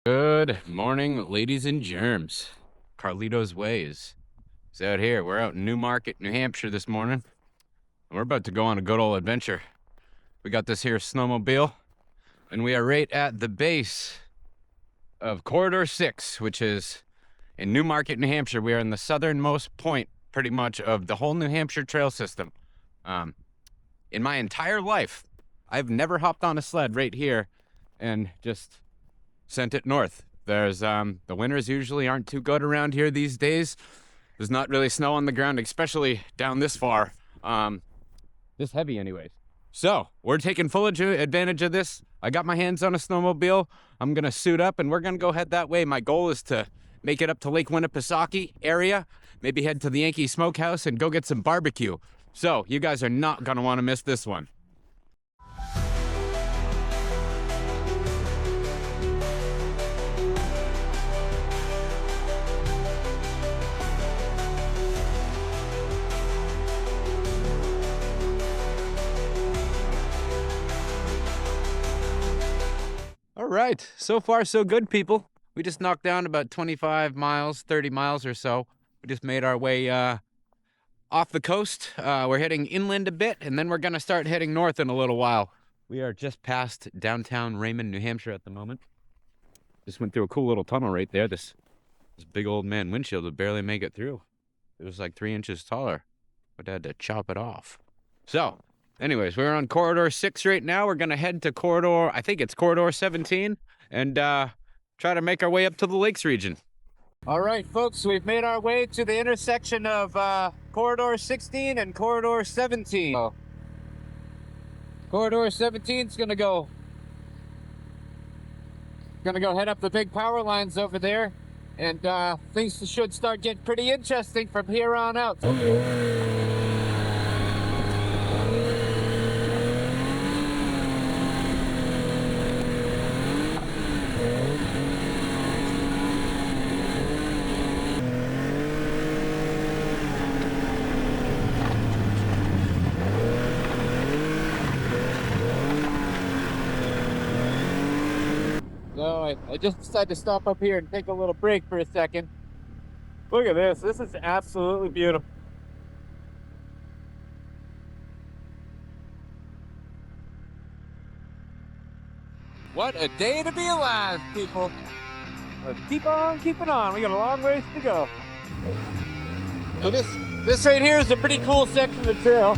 Good morning, ladies and germs. Carlito's Ways is out here. We're out in Newmarket, New Hampshire this morning. And we're about to go on a good old adventure. We got this here snowmobile, and we are right at the base of Corridor 6, which is in Newmarket, New Hampshire. We are in the southernmost point, pretty much, of the whole New Hampshire trail system. In my entire life, I've never hopped on a sled right here and just sent it north. There's the winters usually aren't too good around here these days. There's not really snow on the ground, especially down this far, this heavy anyways. So we're taking full advantage of this. I got my hands on a snowmobile. I'm gonna suit up and we're gonna go head that way. My goal is to make it up to Lake Winnipesaukee area, maybe head to the Yankee Smokehouse and go get some barbecue. So you guys are not gonna want to miss this one. All right, so far so good, people. We just knocked down about 25 miles, 30 miles or so. We just made our way off the coast. We're heading inland a bit, and then we're gonna start heading north in a little while. We are just past downtown Raymond, New Hampshire at the moment. Just went through a cool little tunnel right there. This big old man windshield would barely make it through. It was like 3 inches taller, but I had to chop it off. So, anyways, we're on Corridor 6 right now. We're going to head to I think it's Corridor 17, and try to make our way up to the lakes region. All right, folks, we've made our way to the intersection of Corridor 16 and Corridor 17. Corridor 17 is going to go head up the big power lines over there, and things should start getting pretty interesting from here on out. So I just decided to stop up here and take a little break for a second. Look at this. This is absolutely beautiful. What a day to be alive, people. Let's keep on keeping on. We got a long ways to go. So this right here is a pretty cool section of the trail.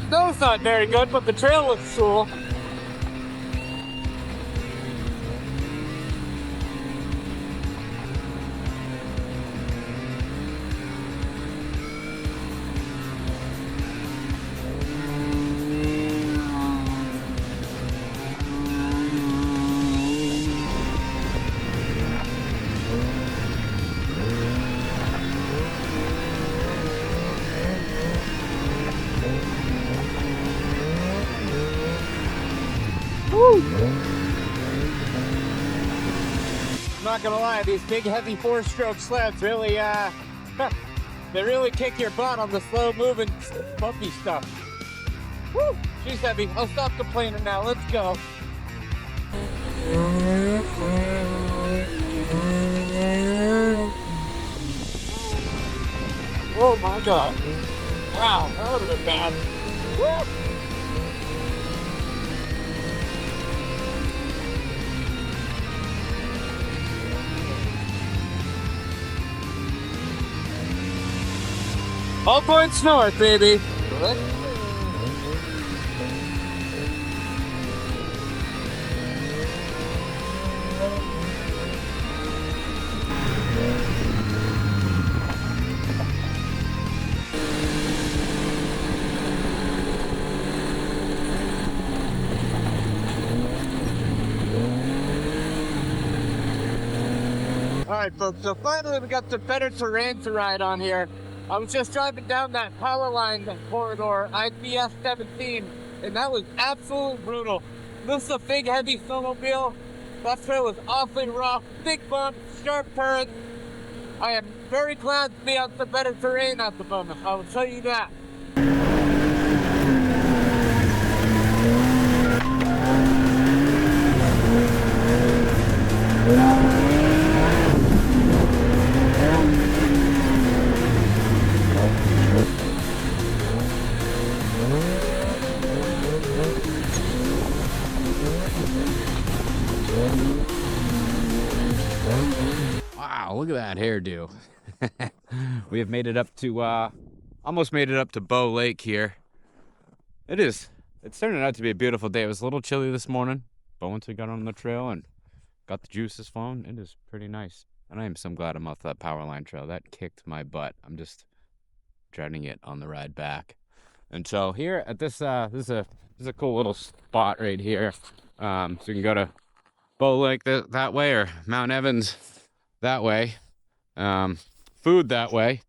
Snow's not very good, but the trail looks cool. I'm not gonna lie, these big heavy 4-stroke sleds really they really kick your butt on the slow moving bumpy stuff. Woo! She's heavy. I'll stop complaining now. Let's go. Oh my god. Wow, that would have been bad. Woo! All points north, baby. All right, folks, so finally we got some better terrain to ride on here. I was just driving down that power line corridor, IPS 17, and that was absolutely brutal. This is a big, heavy snowmobile. That trail was awfully rough, big bumps, sharp turns. I am very glad to be on some better terrain at the moment, I will tell you that. look at that hairdo. We have made it up to, almost made it up to Bow Lake here. It's turning out to be a beautiful day. It was a little chilly this morning, but once we got on the trail and got the juices flowing, it is pretty nice. And I am so glad I'm off that power line trail. That kicked my butt. I'm just dreading it on the ride back. And so here at this, this is a cool little spot right here. So you can go to Bow Lake that way, or Mount Evans that way. Food that way.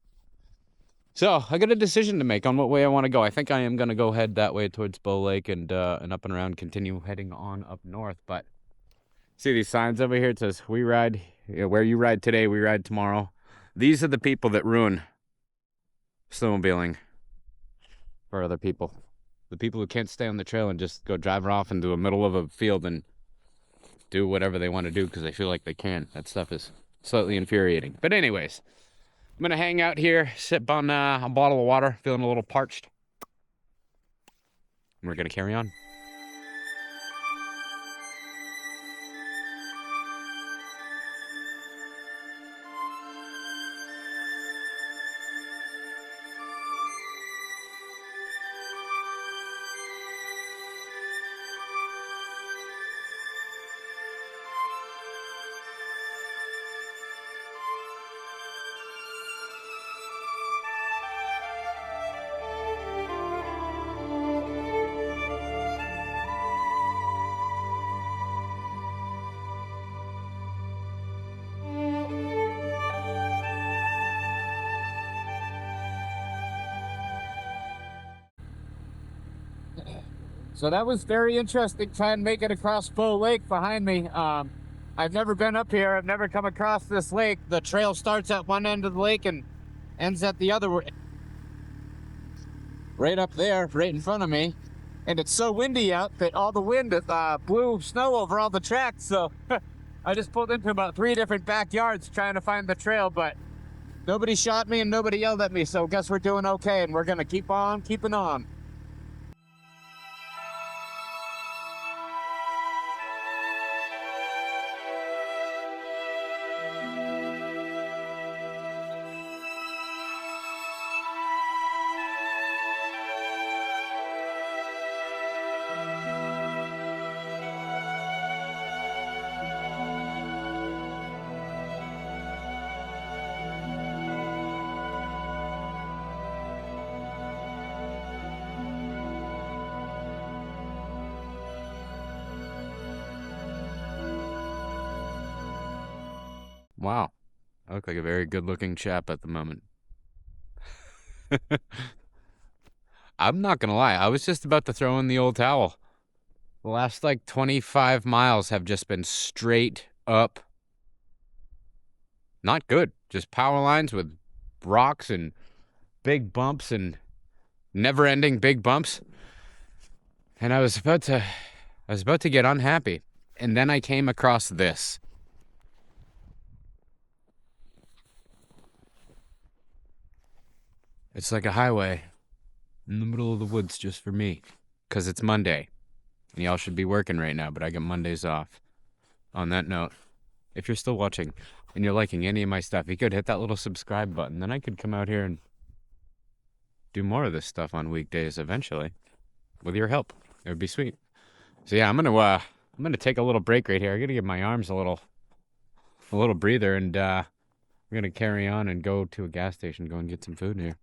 So I got a decision to make on what way I want to go. I think I am going to go head that way towards Bow Lake and up and around, continue heading on up north. But see these signs over here? It says, we ride, where you ride today, we ride tomorrow. These are the people that ruin snowmobiling for other people. The people who can't stay on the trail and just go driving off into the middle of a field and do whatever they want to do because they feel like they can. That stuff is slightly infuriating. But anyways, I'm going to hang out here, sip on a bottle of water, feeling a little parched. And we're going to carry on. So that was very interesting, trying to make it across Bow Lake behind me. I've never been up here. I've never come across this lake. The trail starts at one end of the lake and ends at the other. Right up there, right in front of me. And it's so windy out that all the wind blew snow over all the tracks. So I just pulled into about 3 different backyards trying to find the trail, but nobody shot me and nobody yelled at me. So I guess we're doing okay, and we're going to keep on keeping on. Wow, I look like a very good-looking chap at the moment. I'm not gonna lie, I was just about to throw in the old towel. The last, 25 miles have just been straight up not good. Just power lines with rocks and big bumps and never-ending big bumps. And I was about to get unhappy. And then I came across this. It's like a highway in the middle of the woods just for me. Because it's Monday. And y'all should be working right now, but I get Mondays off. On that note, if you're still watching and you're liking any of my stuff, you could hit that little subscribe button. Then I could come out here and do more of this stuff on weekdays eventually. With your help. It would be sweet. So yeah, I'm gonna take a little break right here. I gotta give my arms a little breather, and we're gonna carry on and go to a gas station, go and get some food here.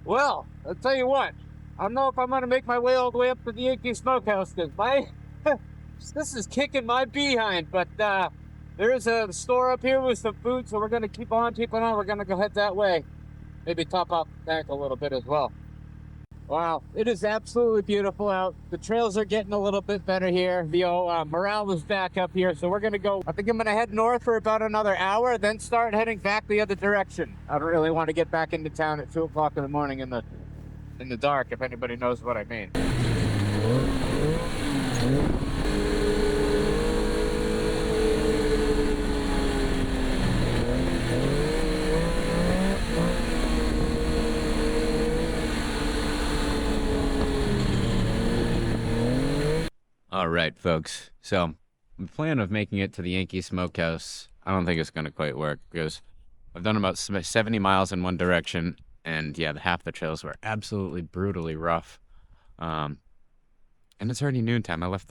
Well, I'll tell you what, I don't know if I'm going to make my way all the way up to the Yankee Smokehouse, because this is kicking my behind, but there is a store up here with some food, so we're going to keep on. We're going to go head that way. Maybe top off the tank a little bit as well. Wow, it is absolutely beautiful out. The trails are getting a little bit better here. The morale is back up here, so we're gonna go. I think I'm gonna head north for about another hour, then start heading back the other direction. I don't really want to get back into town at 2 o'clock in the morning in the dark, if anybody knows what I mean. All right, folks. So, the plan of making it to the Yankee Smokehouse, I don't think it's going to quite work because I've done about 70 miles in one direction, and yeah, half the trails were absolutely brutally rough. And it's already noontime. I left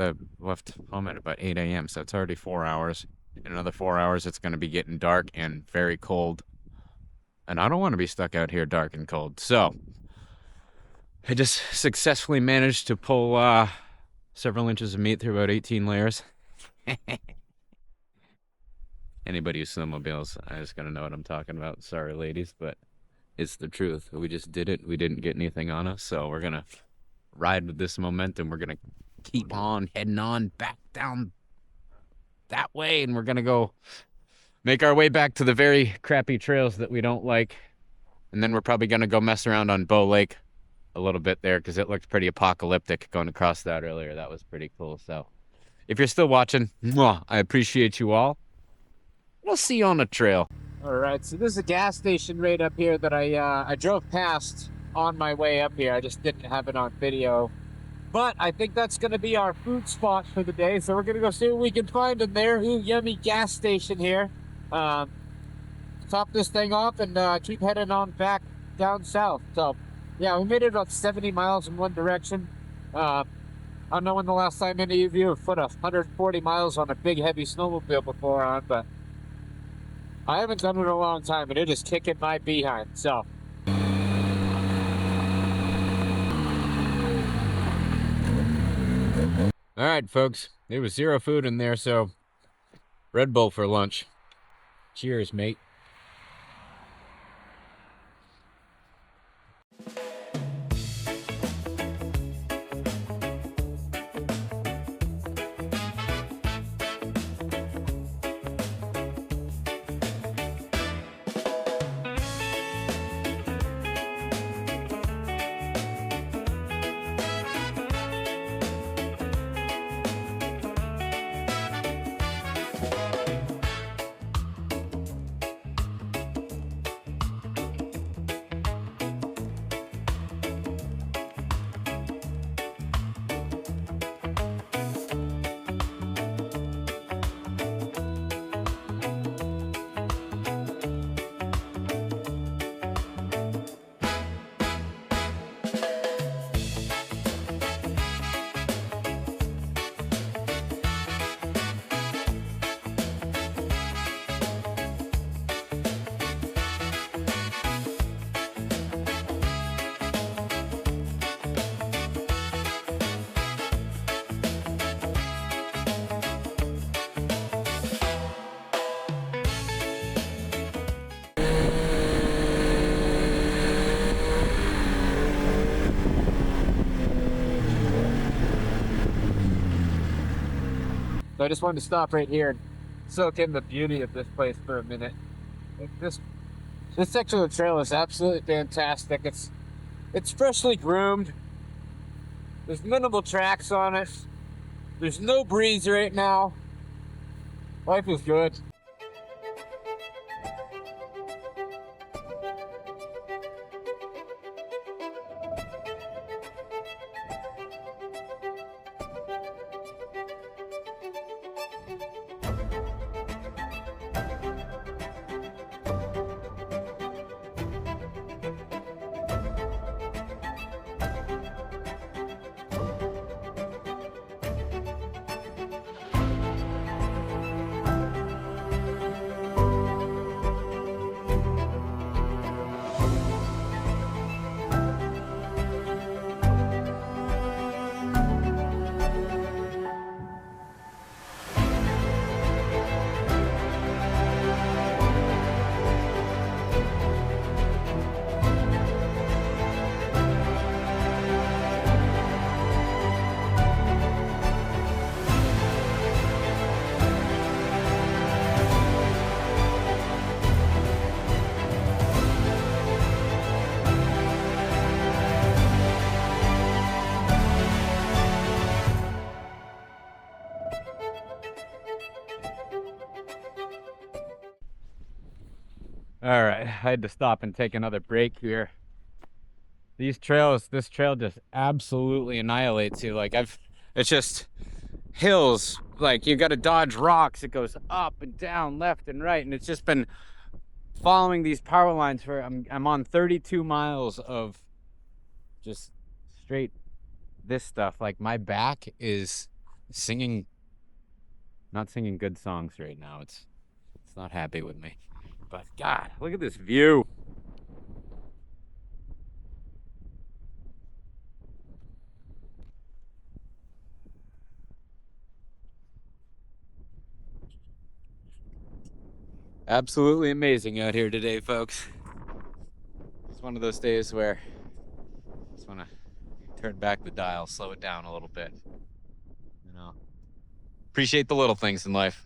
home at about 8 a.m., so it's already 4 hours. In another 4 hours, it's going to be getting dark and very cold. And I don't want to be stuck out here dark and cold. So, I just successfully managed to pull several inches of meat through about 18 layers. Anybody who snowmobiles, I just gotta know what I'm talking about. Sorry, ladies, but it's the truth. We just did it. We didn't get anything on us, so we're gonna ride with this momentum. We're gonna keep on heading on back down that way, and we're gonna go make our way back to the very crappy trails that we don't like. And then we're probably gonna go mess around on Bow Lake a little bit there because it looked pretty apocalyptic going across that earlier. That was pretty cool. So if you're still watching, I appreciate you all. We'll see you on the trail. All right, so this is a gas station right up here that I drove past on my way up here. I just didn't have it on video. But I think that's going to be our food spot for the day. So we're going to go see what we can find in there. Ooh, yummy gas station here. Top this thing off and keep heading on back down south. So yeah, we made it about 70 miles in one direction. I don't know when the last time any of you have put 140 miles on a big heavy snowmobile before but I haven't done it in a long time, and it is kicking my behind, so. All right, folks, there was zero food in there, so Red Bull for lunch. Cheers, mate. So I just wanted to stop right here and soak in the beauty of this place for a minute. This section of the trail is absolutely fantastic. It's freshly groomed. There's minimal tracks on it. There's no breeze right now. Life is good. All right, I had to stop and take another break here. This trail just absolutely annihilates you. Like it's just hills. Like you got to dodge rocks. It goes up and down, left and right, and it's just been following these power lines for. I'm on 32 miles of just straight this stuff. Like my back is not singing good songs right now. It's not happy with me. But God, look at this view. Absolutely amazing out here today, folks. It's one of those days where I just want to turn back the dial, slow it down a little bit. You know, appreciate the little things in life.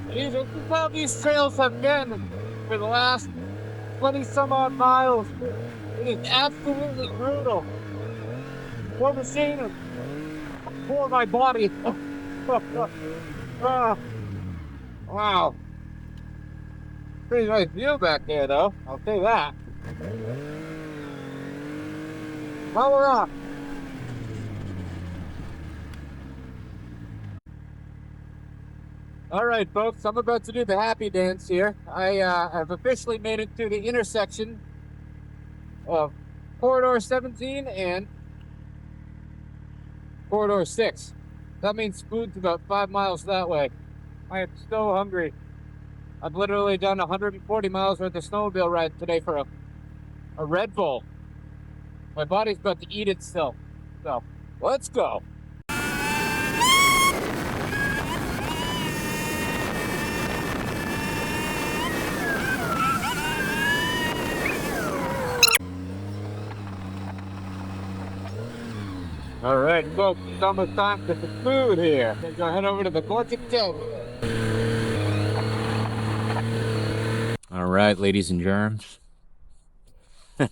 This is how these trails have been for the last 20 some odd miles. It is absolutely brutal. Poor machine, poor my body. Wow. Pretty nice view back there though, I'll say that. Well, we're off. All right, folks, I'm about to do the happy dance here. I have officially made it to the intersection of Corridor 17 and Corridor 6. That means food's about 5 miles that way. I am so hungry. I've literally done 140 miles worth of snowmobile ride today for a Red Bull. My body's about to eat itself. So, let's go. All right, folks, it's almost time for the food here. We're gonna head over to the Corkin Keg. All right, ladies and germs. Get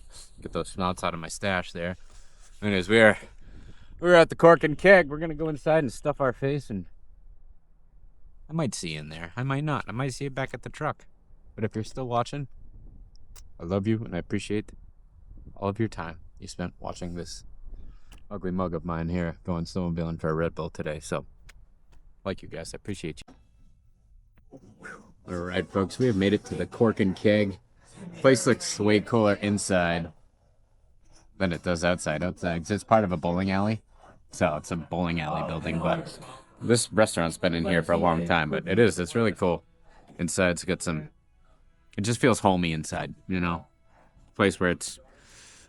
those snouts out of my stash there. Anyways, we're at the Cork and Keg. We're gonna go inside and stuff our face, and I might see you in there. I might not. I might see you back at the truck. But if you're still watching, I love you and I appreciate all of your time you spent watching this ugly mug of mine here going snowmobiling for a Red Bull today. So, like you guys, I appreciate you. All right, folks, we have made it to the Cork and Keg. Place looks way cooler inside than it does outside. Outside, it's part of a bowling alley, so it's a bowling alley building. But this restaurant's been in here for a long time. But it's really cool. Inside's got some. It just feels homey inside, you know. Place where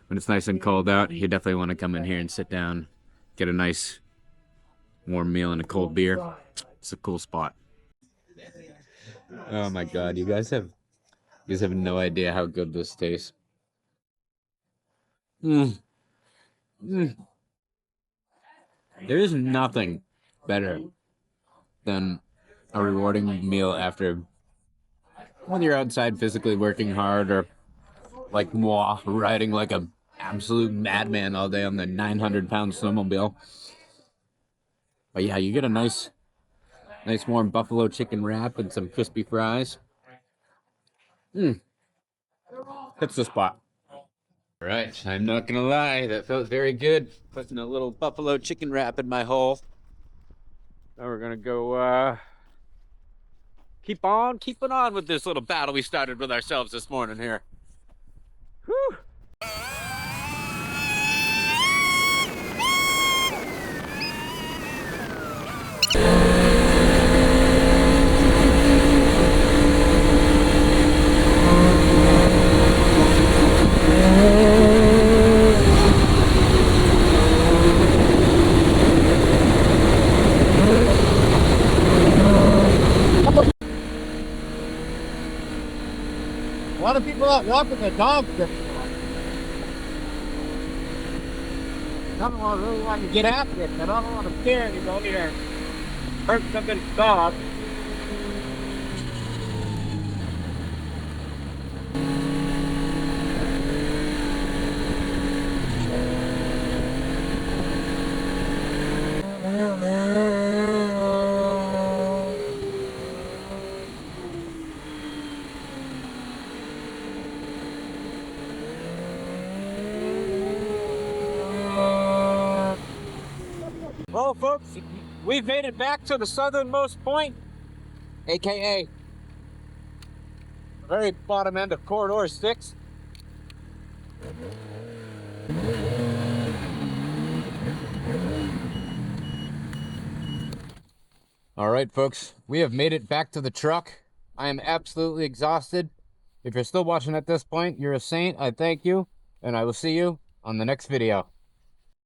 when it's nice and cold out, you definitely want to come in here and sit down, get a nice warm meal and a cold beer. It's a cool spot. Oh my God, you guys have no idea how good this tastes. There is nothing better than a rewarding meal after when you're outside physically working hard, or like moi, riding like a absolute madman all day on the 900-pound snowmobile. But yeah, you get a nice warm buffalo chicken wrap and some crispy fries. Hits the spot. All right, I'm not gonna lie, that felt very good. Putting a little buffalo chicken wrap in my hole. Now we're gonna go keep keeping on with this little battle we started with ourselves this morning here. Whew. A lot of people out walking their dogs this morning. I don't really want to get after it. I don't want to scare anybody or hurt somebody's dog. Well, folks, we've made it back to the southernmost point, aka the very bottom end of Corridor 6. All right, folks, we have made it back to the truck. I am absolutely exhausted. If you're still watching at this point, you're a saint. I thank you, and I will see you on the next video.